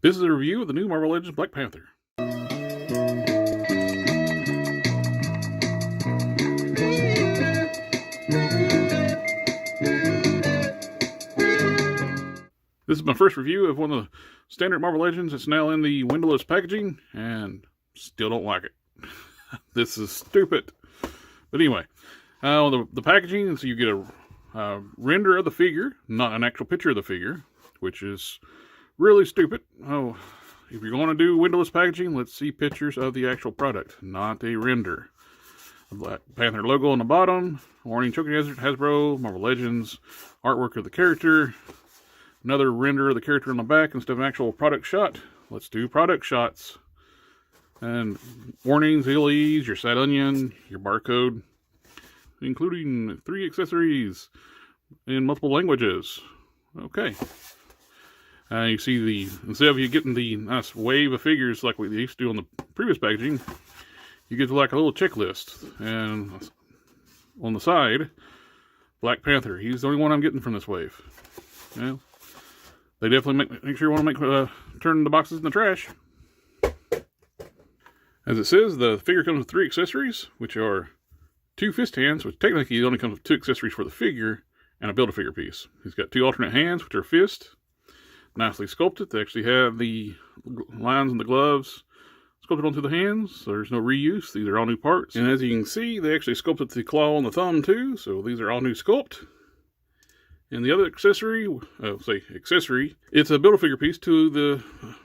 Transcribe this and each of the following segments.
This is a review of the new Marvel Legends Black Panther. This is my first review of one of the standard Marvel Legends. It's now in the windowless packaging, and still don't like it. This is stupid. But anyway, the packaging, so you get a render of the figure, not an actual picture of the figure, which is really stupid. Oh, if you're going to do windowless packaging, let's see pictures of the actual product, not a render. The Black Panther logo on the bottom, warning choking hazard, Hasbro, Marvel Legends, artwork of the character, another render of the character on the back instead of an actual product shot. Let's do product shots. And warnings, LEs, your sad onion, your barcode, including 3 accessories in multiple languages. Okay. You see instead of you getting the nice wave of figures like we used to do on the previous packaging, you get like a little checklist. And on the side, Black Panther. He's the only one I'm getting from this wave. Yeah. They definitely make sure you want to turn the boxes in the trash. As it says, the figure comes with 3 accessories, which are 2 fist hands, which technically it only comes with 2 accessories for the figure, and a Build-A-Figure piece. He's got 2 alternate hands, which are fist, nicely sculpted. They actually have the lines and the gloves sculpted onto the hands, so there's no reuse. These are all new parts. And as you can see, they actually sculpted the claw on the thumb too, so these are all new sculpt. And the other accessory, it's a Build-A-Figure piece to the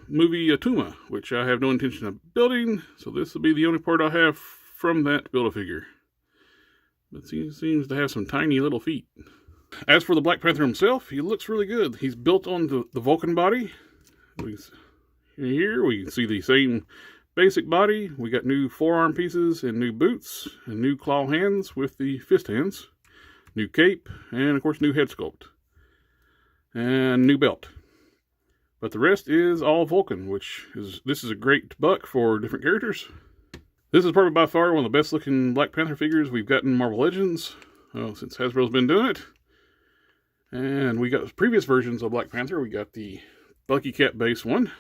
movie Attuma, which I have no intention of building, so this will be the only part I have from that Build-A-Figure. But he seems to have some tiny little feet. As for the Black Panther himself, he looks really good. He's built on the Vulcan body. Here we can see the same basic body. We got new forearm pieces and new boots and new claw hands with the fist hands. New cape, and of course new head sculpt. And new belt. But the rest is all Vulcan, this is a great buck for different characters. This is probably by far one of the best looking Black Panther figures we've gotten in Marvel Legends, since Hasbro's been doing it. And we got previous versions of Black Panther. We got the Bucky Cap base one,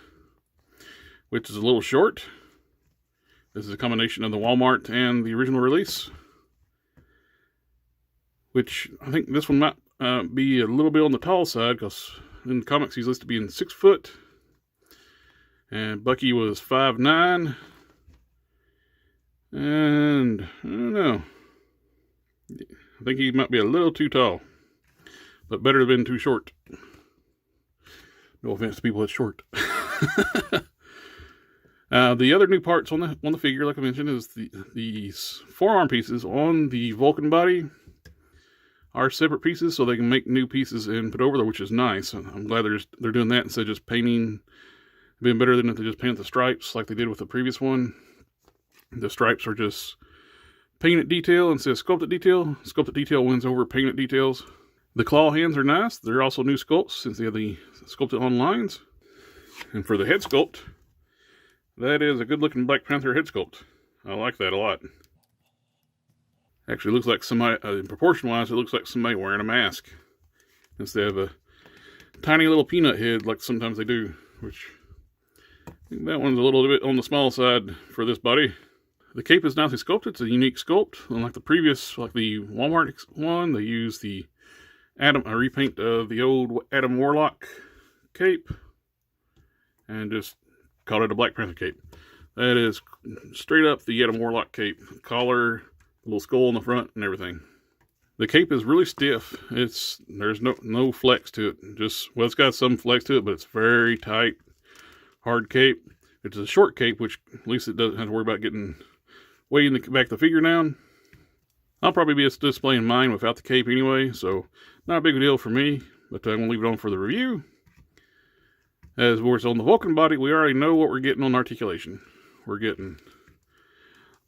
which is a little short. This is a combination of the Walmart and the original release, which I think this one might be a little bit on the tall side, because in the comics he's listed being 6 foot. And Bucky was 5'9". And I don't know. I think he might be a little too tall. But better than too short. No offense to people that's short. The other new parts on the figure, like I mentioned, is these forearm pieces on the Vulcan body are separate pieces, so they can make new pieces and put over there, which is nice. I'm glad they're doing that instead of just painting. It'd been better than if they just painted the stripes like they did with the previous one. The stripes are just painted detail instead of sculpted detail. Sculpted detail wins over painted details. The claw hands are nice. They're also new sculpts since they have the sculpted on lines. And for the head sculpt, that is a good looking Black Panther head sculpt. I like that a lot. Actually looks like somebody, in proportion wise, it looks like somebody wearing a mask instead of a tiny little peanut head like sometimes they do, which I think that one's a little bit on the small side for this body. The cape is nicely sculpted. It's a unique sculpt. Unlike the previous, like the Walmart one, they used a repaint of the old Adam Warlock cape and just called it a Black Panther cape. That is straight up the Adam Warlock cape. Collar, little skull in the front and everything. The cape is really stiff. There's no flex to it. It's got some flex to it, but it's very tight, hard cape. It's a short cape, which at least it doesn't have to worry about getting way in the back of the figure down. I'll probably be displaying mine without the cape anyway, so not a big deal for me, but I'm going to leave it on for the review. As we're on the Vulcan body, we already know what we're getting on articulation. We're getting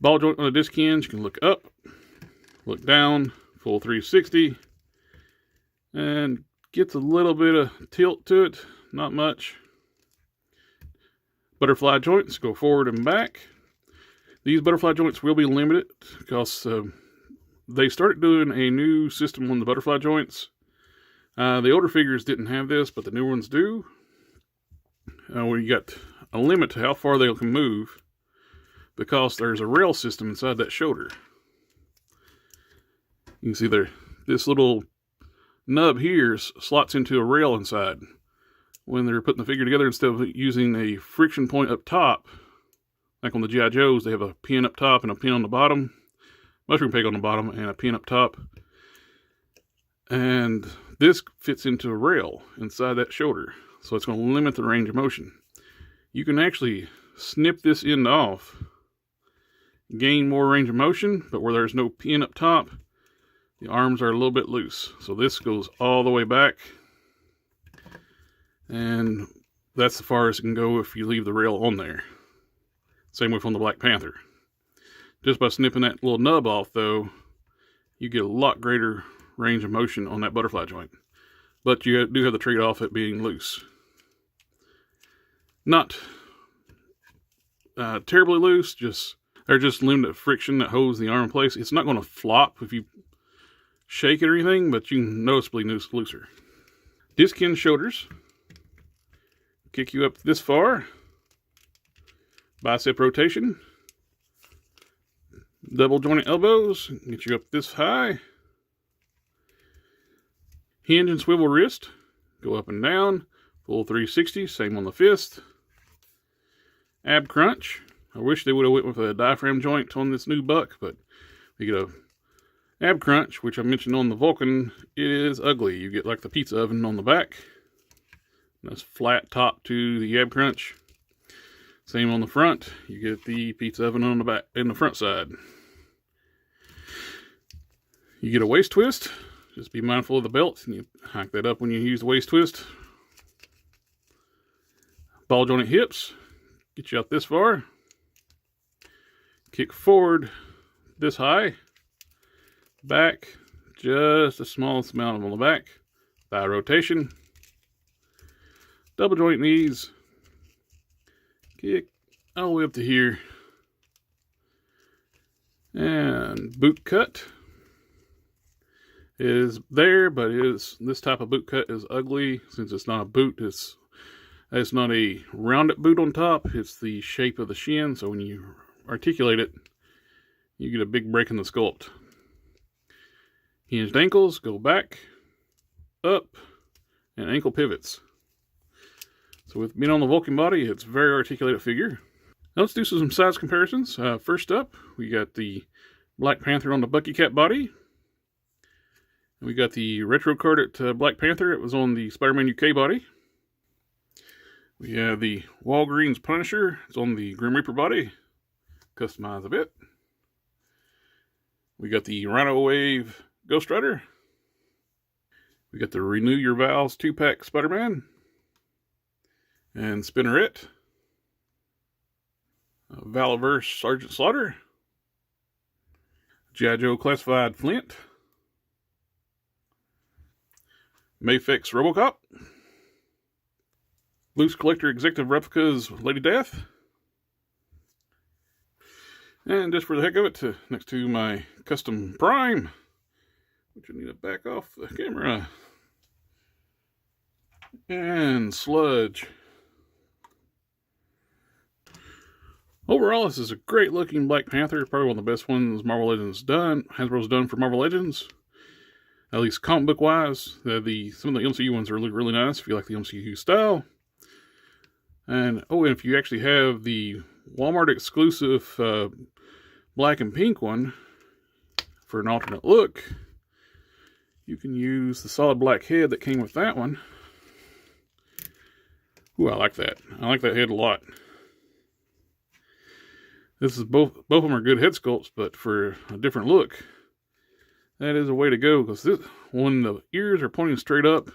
ball joint on the disc hinge. You can look up, look down, full 360, and gets a little bit of tilt to it, not much. Butterfly joints go forward and back. These butterfly joints will be limited because they started doing a new system on the butterfly joints. The older figures didn't have this, but the new ones do. where you got a limit to how far they can move because there's a rail system inside that shoulder. You can see there, this little nub here slots into a rail inside. When they're putting the figure together, instead of using a friction point up top, like on the G.I. Joes, they have a pin up top and a pin on the bottom, mushroom peg on the bottom, and a pin up top. And this fits into a rail inside that shoulder, so it's going to limit the range of motion. You can actually snip this end off, gain more range of motion, but where there's no pin up top, the arms are a little bit loose. So this goes all the way back, and that's the farthest it can go if you leave the rail on there. Same with on the Black Panther. Just by snipping that little nub off, though, you get a lot greater range of motion on that butterfly joint. But you do have the trade-off at being loose. Not terribly loose, there's just limited friction that holds the arm in place. It's not going to flop if you shake it or anything, but you can noticeably looser. Disc-end shoulders. Kick you up this far. Bicep rotation. Double jointed elbows. Get you up this high. Hinge and swivel wrist. Go up and down. Full 360. Same on the fist. Ab crunch. I wish they would have went with a diaphragm joint on this new buck, but we get a ab crunch, which I mentioned on the Vulcan. It is ugly. You get like the pizza oven on the back. That's flat top to the ab crunch. Same on the front. You get the pizza oven on the back in the front side. You get a waist twist. Just be mindful of the belt, and you hike that up when you use the waist twist. Ball jointed hips. Get you out this far. Kick forward this high. Back. Just the smallest amount on the back. Thigh rotation. Double joint knees. Kick all the way up to here. And boot cut is there, but this type of boot cut is ugly since it's not a boot. It's not a rounded boot on top. It's the shape of the shin, so when you articulate it, you get a big break in the sculpt. Hinged ankles go back, up, and ankle pivots. So with being on the Vulcan body, it's a very articulated figure. Now let's do some size comparisons. First up, we got the Black Panther on the Bucky Cat body. We got the retro carded Black Panther. It was on the Spider-Man UK body. We have the Walgreens Punisher. It's on the Grim Reaper body. Customize a bit. We got the Rhino Wave Ghost Rider. We got the Renew Your Vows 2-pack Spider-Man. And Spinneret. Valaverse Sergeant Slaughter. G.I. Joe Classified Flint. Mafex Robocop. Loose Collector Executive Replicas Lady Death. And just for the heck of it, next to my custom Prime, which I need to back off the camera. And Sludge. Overall, this is a great looking Black Panther. Probably one of the best ones Marvel Legends done. Hasbro's done for Marvel Legends. At least comic book wise. Some of the MCU ones are really nice if you like the MCU style. And if you actually have the Walmart exclusive black and pink one for an alternate look, you can use the solid black head that came with that one. Ooh, I like that. I like that head a lot. This is both of them are good head sculpts, but for a different look, that is a way to go. Because when the ears are pointing straight up,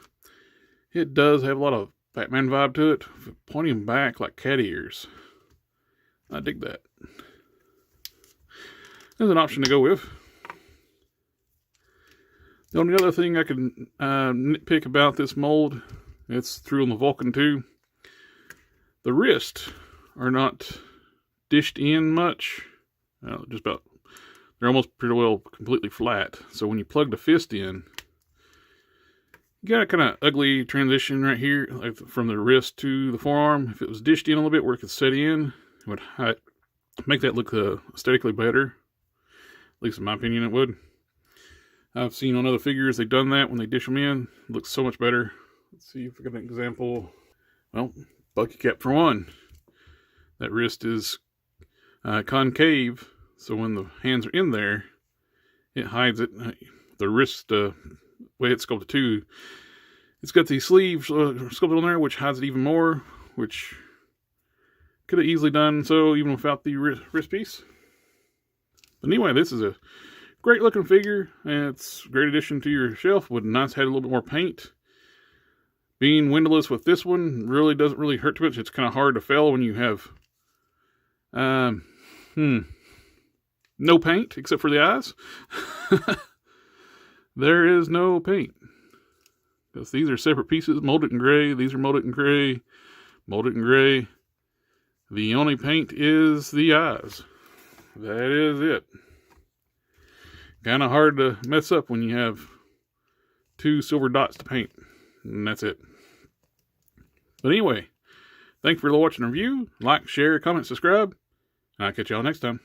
it does have a lot of Batman vibe to it. Pointing back like cat ears, I dig that. There's an option to go with. The only other thing I could nitpick about this mold, it's through on the Vulcan too. The wrists are not dished in much. Just about, they're almost pretty well completely flat. So when you plug the fist in, You got a kind of ugly transition right here, like from the wrist to the forearm. If it was dished in a little bit where it could set in, it would make that look aesthetically better. At least in my opinion, it would. I've seen on other figures they've done that when they dish them in. It looks so much better. Let's see if I got an example. Well, bucket cap for one. That wrist is concave, so when the hands are in there, it hides it. The wrist, way it's sculpted too, it's got the sleeve sculpted on there, which hides it even more, which could have easily done so even without the wrist piece. But anyway, this is a great looking figure, and it's a great addition to your shelf. Would nice had a little bit more paint. Being windowless with this one really doesn't really hurt too much. It's kind of hard to fail when you have no paint except for the eyes. There is no paint, because these are separate pieces, molded in gray. These are molded in gray, molded in gray. The only paint is the eyes. That is it. Kind of hard to mess up when you have 2 silver dots to paint, and that's it. But anyway, thanks for watching the review. Like, share, comment, subscribe. I'll catch y'all next time.